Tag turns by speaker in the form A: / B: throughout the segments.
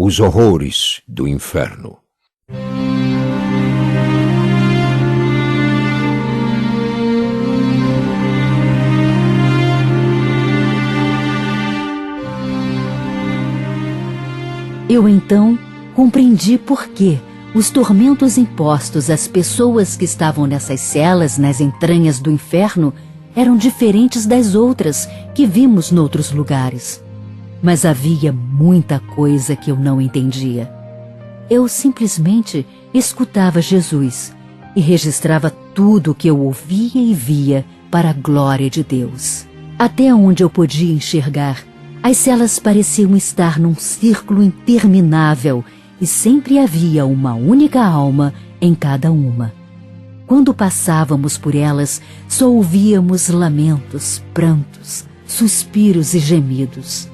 A: Os horrores do inferno.
B: Eu então compreendi por que os tormentos impostos às pessoas que estavam nessas celas nas entranhas do inferno eram diferentes das outras que vimos noutros lugares. Mas havia muita coisa que eu não entendia. Eu simplesmente escutava Jesus e registrava tudo o que eu ouvia e via para a glória de Deus. Até onde eu podia enxergar, as celas pareciam estar num círculo interminável e sempre havia uma única alma em cada uma. Quando passávamos por elas, só ouvíamos lamentos, prantos, suspiros e gemidos.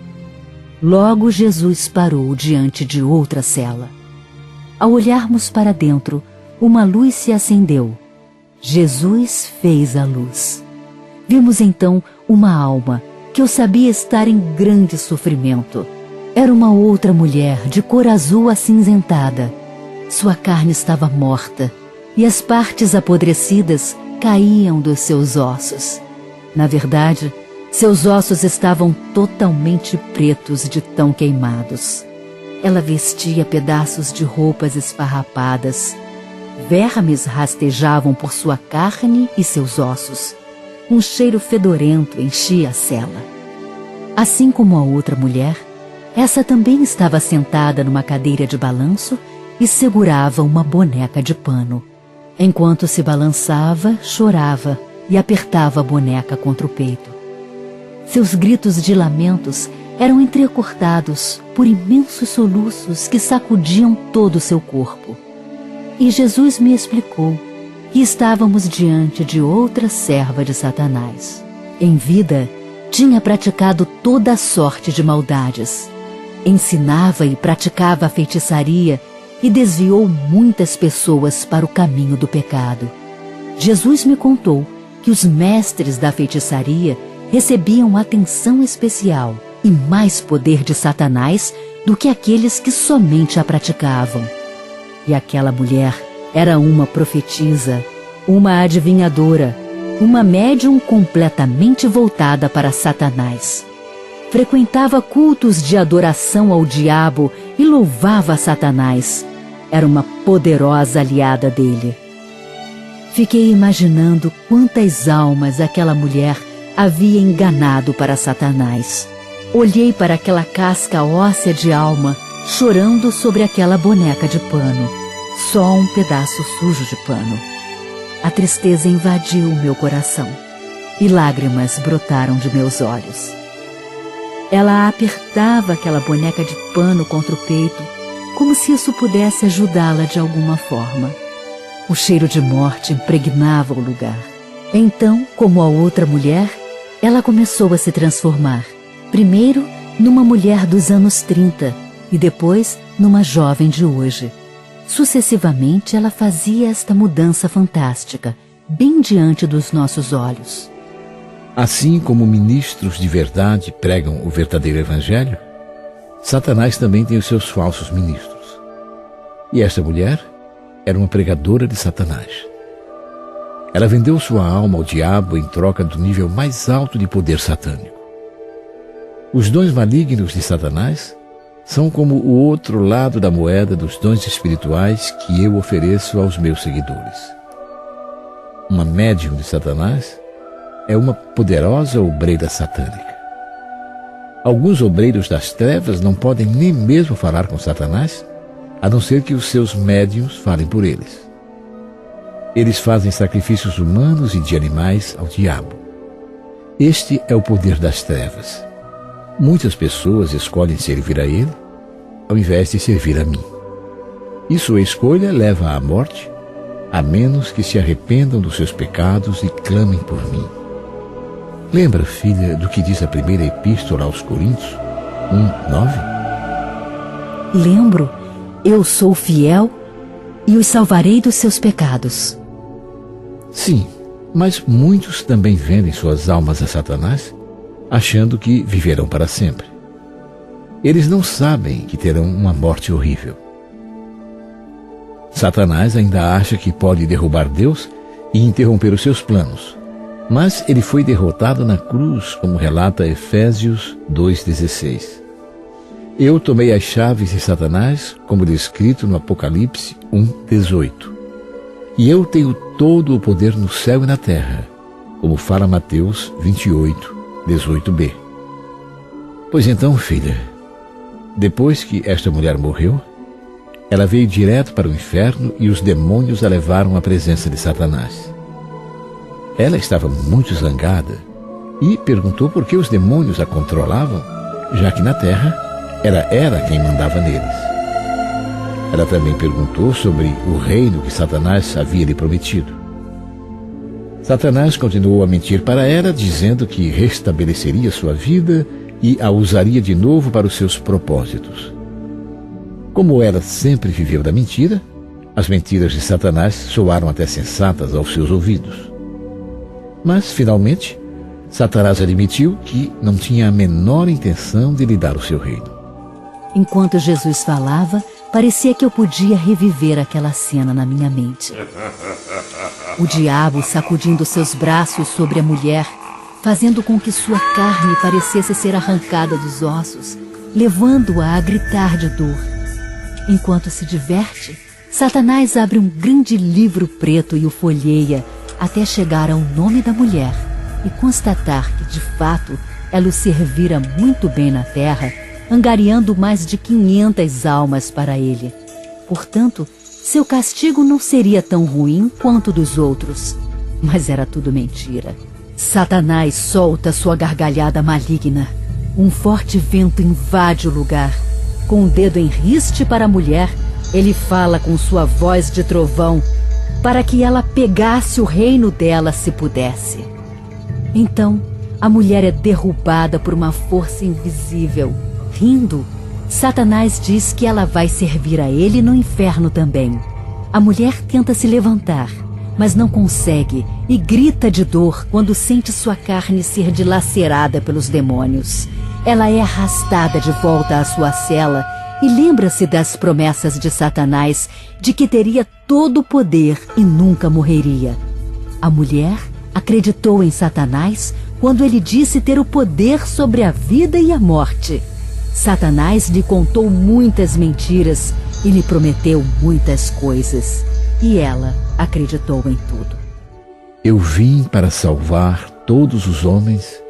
B: Logo Jesus parou diante de outra cela. Ao olharmos para dentro, uma luz se acendeu. Jesus fez a luz. Vimos então uma alma que eu sabia estar em grande sofrimento. Era uma outra mulher de cor azul acinzentada. Sua carne estava morta e as partes apodrecidas caíam dos seus ossos. Na verdade, seus ossos estavam totalmente pretos de tão queimados. Ela vestia pedaços de roupas esfarrapadas. Vermes rastejavam por sua carne e seus ossos. Um cheiro fedorento enchia a cela. Assim como a outra mulher, essa também estava sentada numa cadeira de balanço e segurava uma boneca de pano. Enquanto se balançava, chorava e apertava a boneca contra o peito. Seus gritos de lamentos eram entrecortados por imensos soluços que sacudiam todo o seu corpo. E Jesus me explicou que estávamos diante de outra serva de Satanás. Em vida, tinha praticado toda a sorte de maldades. Ensinava e praticava a feitiçaria e desviou muitas pessoas para o caminho do pecado. Jesus me contou que os mestres da feitiçaria recebiam atenção especial e mais poder de Satanás do que aqueles que somente a praticavam. E aquela mulher era uma profetisa, uma adivinhadora, uma médium completamente voltada para Satanás. Frequentava cultos de adoração ao diabo e louvava Satanás. Era uma poderosa aliada dele. Fiquei imaginando quantas almas aquela mulher havia enganado para Satanás. Olhei para aquela casca óssea de alma, chorando sobre aquela boneca de pano. Só um pedaço sujo de pano. A tristeza invadiu o meu coração e lágrimas brotaram de meus olhos. Ela apertava aquela boneca de pano contra o peito, como se isso pudesse ajudá-la de alguma forma. O cheiro de morte impregnava o lugar. Então, como a outra mulher, ela começou a se transformar. Primeiro, numa mulher dos anos 30 e depois numa jovem de hoje. Sucessivamente, ela fazia esta mudança fantástica, bem diante dos nossos olhos.
C: Assim como ministros de verdade pregam o verdadeiro evangelho, Satanás também tem os seus falsos ministros. E esta mulher era uma pregadora de Satanás. Ela vendeu sua alma ao diabo em troca do nível mais alto de poder satânico. Os dons malignos de Satanás são como o outro lado da moeda dos dons espirituais que eu ofereço aos meus seguidores. Uma médium de Satanás é uma poderosa obreira satânica. Alguns obreiros das trevas não podem nem mesmo falar com Satanás, a não ser que os seus médiuns falem por eles. Eles fazem sacrifícios humanos e de animais ao diabo. Este é o poder das trevas. Muitas pessoas escolhem servir a ele, ao invés de servir a mim. E sua escolha leva à morte, a menos que se arrependam dos seus pecados e clamem por mim. Lembra, filha, do que diz a primeira epístola aos Coríntios 1:9?
B: Lembro, eu sou fiel e os salvarei dos seus pecados.
C: Sim, mas muitos também vendem suas almas a Satanás, achando que viverão para sempre. eles não sabem que terão uma morte horrível. Satanás ainda acha que pode derrubar Deus e interromper os seus planos, mas ele foi derrotado na cruz, como relata Efésios 2,16. Eu tomei as chaves de Satanás, como descrito no Apocalipse 1,18. E eu tenho todo o poder no céu e na terra, como fala Mateus 28,18b. Pois então, filha, depois que esta mulher morreu, ela veio direto para o inferno e os demônios a levaram à presença de Satanás. Ela estava muito zangada e perguntou por que os demônios a controlavam, já que na terra era ela quem mandava neles. Ela também perguntou sobre o reino que Satanás havia lhe prometido. Satanás continuou a mentir para ela, dizendo que restabeleceria sua vida e a usaria de novo para os seus propósitos. Como ela sempre viveu da mentira, as mentiras de Satanás soaram até sensatas aos seus ouvidos. Mas, finalmente, Satanás admitiu que não tinha a menor intenção de lhe dar o seu reino.
B: Enquanto Jesus falava, parecia que eu podia reviver aquela cena na minha mente. O diabo sacudindo seus braços sobre a mulher, fazendo com que sua carne parecesse ser arrancada dos ossos, levando-a a gritar de dor. Enquanto se diverte, Satanás abre um grande livro preto e o folheia até chegar ao nome da mulher e constatar que, de fato, ela o servira muito bem na terra, angariando mais de 500 almas para ele. Portanto, seu castigo não seria tão ruim quanto dos outros. Mas era tudo mentira. Satanás solta sua gargalhada maligna. Um forte vento invade o lugar. Com o dedo em riste para a mulher, ele fala com sua voz de trovão para que ela pegasse o reino dela se pudesse. Então, a mulher é derrubada por uma força invisível. Rindo, Satanás diz que ela vai servir a ele no inferno também. A mulher tenta se levantar, mas não consegue e grita de dor quando sente sua carne ser dilacerada pelos demônios. Ela é arrastada de volta à sua cela e lembra-se das promessas de Satanás de que teria todo o poder e nunca morreria. A mulher acreditou em Satanás quando ele disse ter o poder sobre a vida e a morte. Satanás lhe contou muitas mentiras e lhe prometeu muitas coisas. E ela acreditou em tudo.
C: Eu vim para salvar todos os homens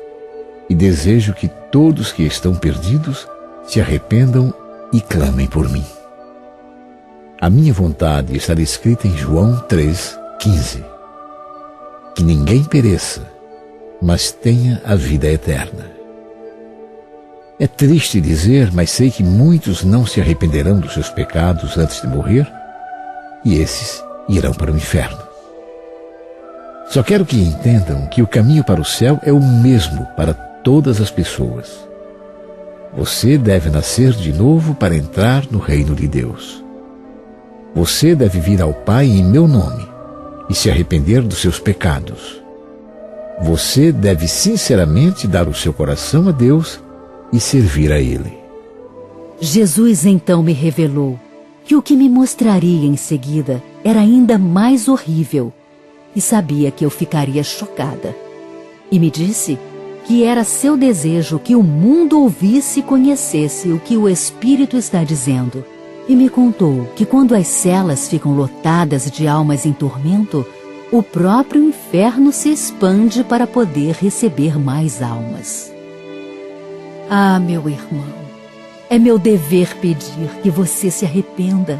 C: e desejo que todos que estão perdidos se arrependam e clamem por mim. A minha vontade está escrita em João 3,15. Que ninguém pereça, mas tenha a vida eterna. É triste dizer, mas sei que muitos não se arrependerão dos seus pecados antes de morrer, e esses irão para o inferno. Só quero que entendam que o caminho para o céu é o mesmo para todas as pessoas. Você deve nascer de novo para entrar no reino de Deus. Você deve vir ao Pai em meu nome e se arrepender dos seus pecados. Você deve sinceramente dar o seu coração a Deus e servir a Ele.
B: Jesus então me revelou que o que me mostraria em seguida era ainda mais horrível e sabia que eu ficaria chocada. E me disse que era seu desejo que o mundo ouvisse e conhecesse o que o Espírito está dizendo. E me contou que quando as celas ficam lotadas de almas em tormento, o próprio inferno se expande para poder receber mais almas. Ah, meu irmão, é meu dever pedir que você se arrependa,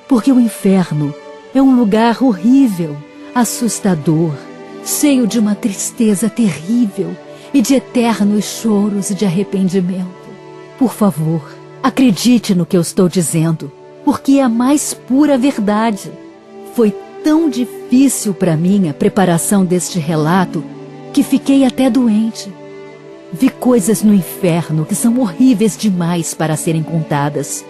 B: porque o inferno é um lugar horrível, assustador, cheio de uma tristeza terrível e de eternos choros de arrependimento. Por favor, acredite no que eu estou dizendo, porque é a mais pura verdade. Foi tão difícil para mim a preparação deste relato que fiquei até doente. Vi coisas no inferno que são horríveis demais para serem contadas,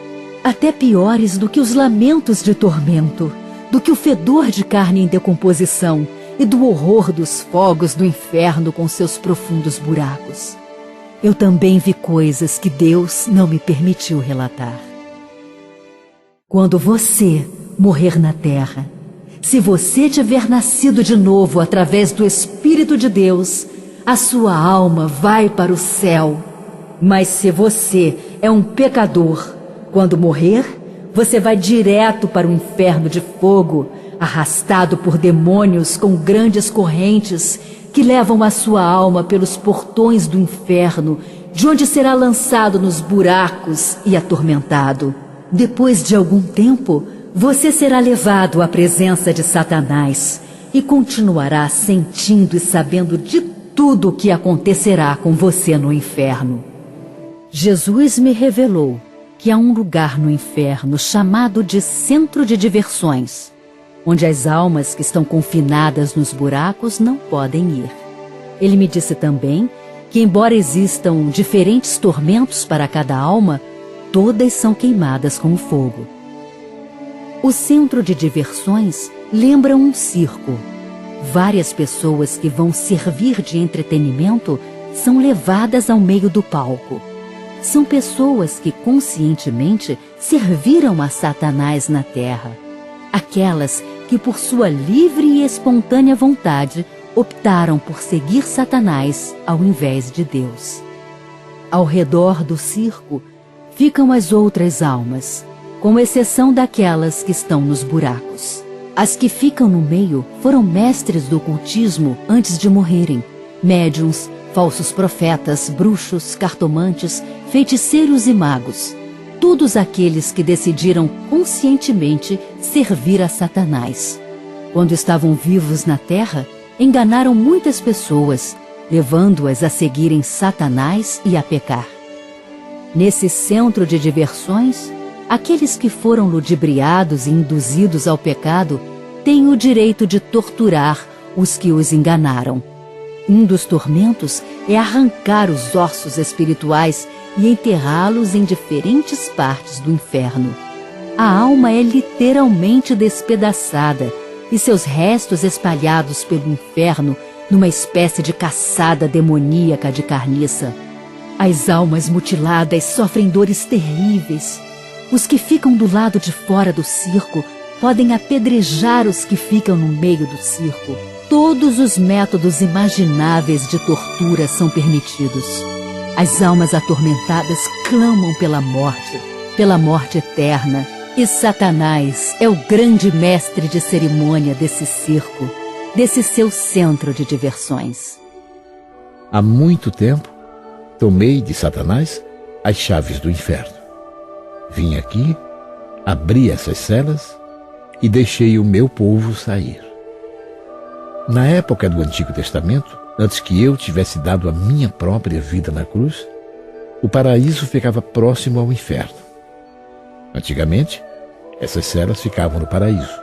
B: até piores do que os lamentos de tormento, do que o fedor de carne em decomposição e do horror dos fogos do inferno com seus profundos buracos. eu também vi coisas que Deus não me permitiu relatar. Quando você morrer na terra, se você tiver nascido de novo através do Espírito de Deus, a sua alma vai para o céu. Mas se você é um pecador, quando morrer, você vai direto para o inferno de fogo, arrastado por demônios com grandes correntes que levam a sua alma pelos portões do inferno, de onde será lançado nos buracos e atormentado. Depois de algum tempo, você será levado à presença de Satanás e continuará sentindo e sabendo de tudo o que acontecerá com você no inferno. Jesus me revelou que há um lugar no inferno chamado de Centro de Diversões, onde as almas que estão confinadas nos buracos não podem ir. Ele me disse também que, embora existam diferentes tormentos para cada alma, todas são queimadas com o fogo. O Centro de Diversões lembra um circo. Várias pessoas que vão servir de entretenimento são levadas ao meio do palco. São pessoas que conscientemente serviram a Satanás na terra. Aquelas que, por sua livre e espontânea vontade, optaram por seguir Satanás ao invés de Deus. Ao redor do circo ficam as outras almas, com exceção daquelas que estão nos buracos. As que ficam no meio foram mestres do ocultismo antes de morrerem, médiuns, falsos profetas, bruxos, cartomantes, feiticeiros e magos. Todos aqueles que decidiram conscientemente servir a Satanás. Quando estavam vivos na terra, enganaram muitas pessoas, levando-as a seguirem Satanás e a pecar. Nesse centro de diversões, aqueles que foram ludibriados e induzidos ao pecado têm o direito de torturar os que os enganaram. Um dos tormentos é arrancar os ossos espirituais e enterrá-los em diferentes partes do inferno. A alma é literalmente despedaçada e seus restos espalhados pelo inferno numa espécie de caçada demoníaca de carniça. As almas mutiladas sofrem dores terríveis. Os que ficam do lado de fora do circo podem apedrejar os que ficam no meio do circo. Todos os métodos imagináveis de tortura são permitidos. As almas atormentadas clamam pela morte eterna. E Satanás é o grande mestre de cerimônia desse circo, desse seu centro de diversões.
C: Há muito tempo, tomei de Satanás as chaves do inferno. Vim aqui, abri essas celas e deixei o meu povo sair. Na época do Antigo Testamento, antes que eu tivesse dado a minha própria vida na cruz, o paraíso ficava próximo ao inferno. Antigamente, essas celas ficavam no paraíso.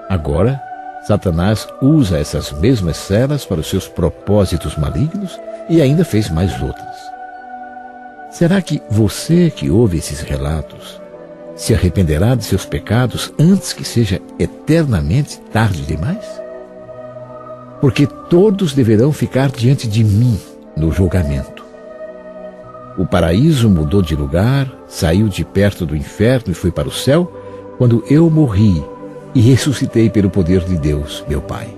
C: Agora, Satanás usa essas mesmas celas para os seus propósitos malignos e ainda fez mais outras. Será que você que ouve esses relatos se arrependerá de seus pecados antes que seja eternamente tarde demais? Porque todos deverão ficar diante de mim no julgamento. O paraíso mudou de lugar, saiu de perto do inferno e foi para o céu quando eu morri e ressuscitei pelo poder de Deus, meu Pai.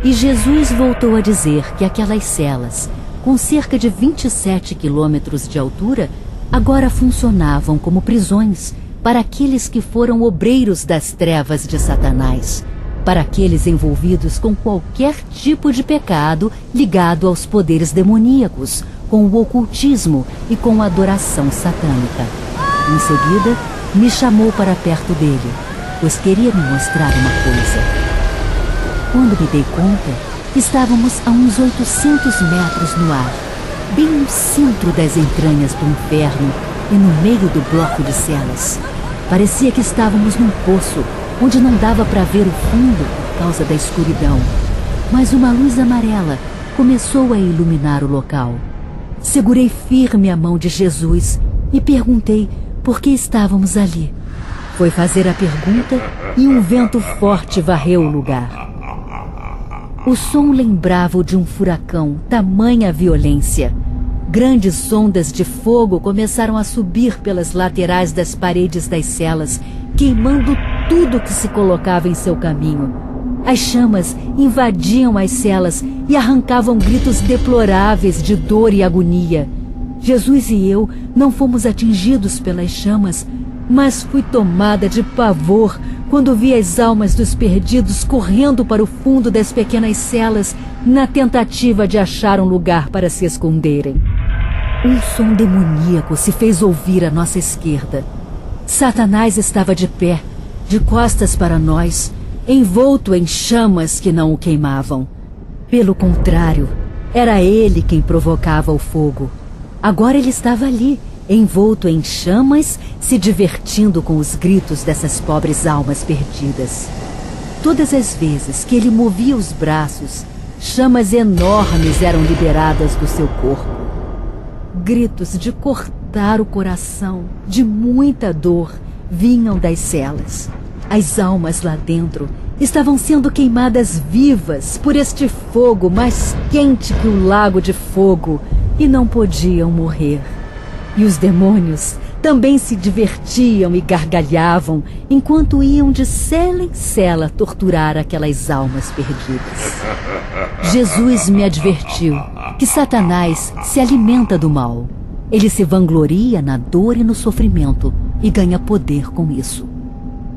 B: E Jesus voltou a dizer que aquelas celas, com cerca de 27 quilômetros de altura, agora funcionavam como prisões para aqueles que foram obreiros das trevas de Satanás, para aqueles envolvidos com qualquer tipo de pecado ligado aos poderes demoníacos, com o ocultismo e com a adoração satânica. Em seguida, me chamou para perto dele, pois queria me mostrar uma coisa. Quando me dei conta, estávamos a uns 800 metros no ar, bem no centro das entranhas do inferno e no meio do bloco de celas. Parecia que estávamos num poço, onde não dava para ver o fundo por causa da escuridão. Mas uma luz amarela começou a iluminar o local. Segurei firme a mão de Jesus e perguntei por que estávamos ali. Foi fazer a pergunta e um vento forte varreu o lugar. O som lembrava o de um furacão, tamanha violência. Grandes ondas de fogo começaram a subir pelas laterais das paredes das celas, queimando tudo que se colocava em seu caminho. As chamas invadiam as celas e arrancavam gritos deploráveis de dor e agonia. Jesus e eu não fomos atingidos pelas chamas, mas fui tomada de pavor quando vi as almas dos perdidos correndo para o fundo das pequenas celas na tentativa de achar um lugar para se esconderem. Um som demoníaco se fez ouvir à nossa esquerda. Satanás estava de pé, de costas para nós, envolto em chamas que não o queimavam. Pelo contrário, era ele quem provocava o fogo. Agora ele estava ali, envolto em chamas, se divertindo com os gritos dessas pobres almas perdidas. Todas as vezes que ele movia os braços, chamas enormes eram liberadas do seu corpo. Gritos de cortar o coração, de muita dor, vinham das celas. As almas lá dentro estavam sendo queimadas vivas por este fogo mais quente que o lago de fogo e não podiam morrer. E os demônios também se divertiam e gargalhavam enquanto iam de cela em cela torturar aquelas almas perdidas. Jesus me advertiu que Satanás se alimenta do mal. Ele se vangloria na dor e no sofrimento e ganha poder com isso.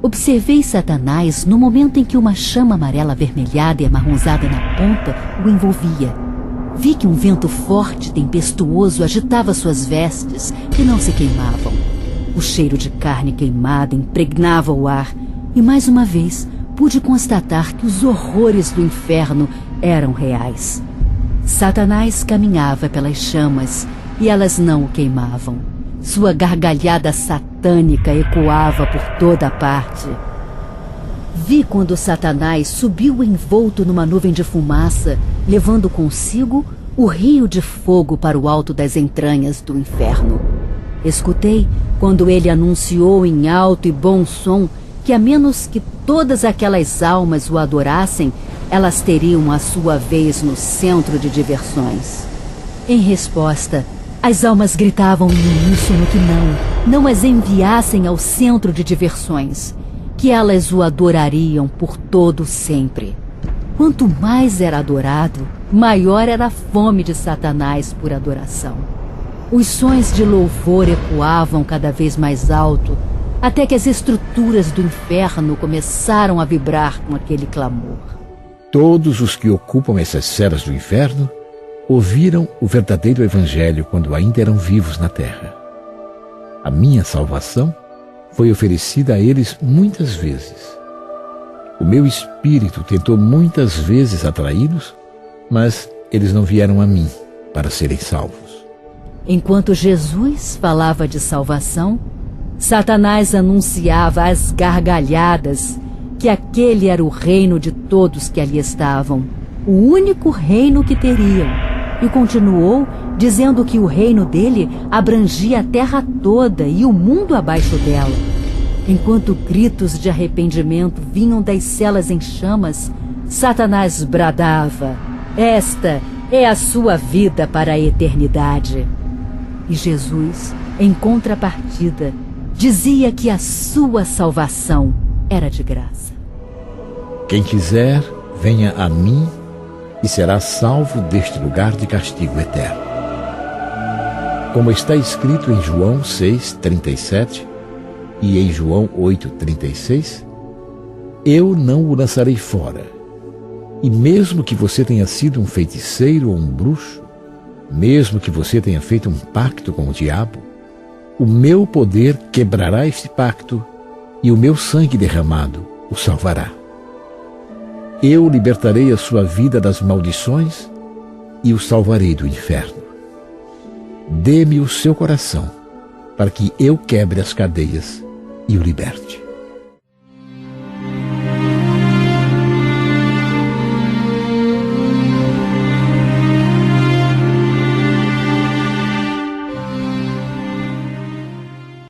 B: Observei Satanás no momento em que uma chama amarela avermelhada e amarronzada na ponta o envolvia. Vi que um vento forte e tempestuoso agitava suas vestes, que não se queimavam. O cheiro de carne queimada impregnava o ar, e mais uma vez pude constatar que os horrores do inferno eram reais. Satanás caminhava pelas chamas, e elas não o queimavam. Sua gargalhada satânica ecoava por toda a parte. Vi quando Satanás subiu envolto numa nuvem de fumaça, levando consigo o rio de fogo para o alto das entranhas do inferno. Escutei quando ele anunciou em alto e bom som que, a menos que todas aquelas almas o adorassem, elas teriam a sua vez no centro de diversões. Em resposta, as almas gritavam em uníssono que não as enviassem ao centro de diversões, que elas o adorariam por todo sempre. Quanto mais era adorado, maior era a fome de Satanás por adoração. Os sons de louvor ecoavam cada vez mais alto, até que as estruturas do inferno começaram a vibrar com aquele clamor.
C: Todos os que ocupam essas celas do inferno ouviram o verdadeiro evangelho quando ainda eram vivos na terra. A minha salvação foi oferecida a eles muitas vezes. O meu espírito tentou muitas vezes atraí-los, mas eles não vieram a mim para serem salvos.
B: Enquanto Jesus falava de salvação, Satanás anunciava às gargalhadas que aquele era o reino de todos que ali estavam, o único reino que teriam, e continuou dizendo que o reino dele abrangia a terra toda e o mundo abaixo dela. Enquanto gritos de arrependimento vinham das celas em chamas, Satanás bradava: "Esta é a sua vida para a eternidade." E Jesus, em contrapartida, dizia que a sua salvação era de graça.
C: Quem quiser, venha a mim e será salvo deste lugar de castigo eterno. Como está escrito em João 6:37 e em João 8:36, eu não o lançarei fora. E mesmo que você tenha sido um feiticeiro ou um bruxo, mesmo que você tenha feito um pacto com o diabo, o meu poder quebrará este pacto e o meu sangue derramado o salvará. Eu libertarei a sua vida das maldições e o salvarei do inferno. Dê-me o seu coração para que eu quebre as cadeias e o liberte.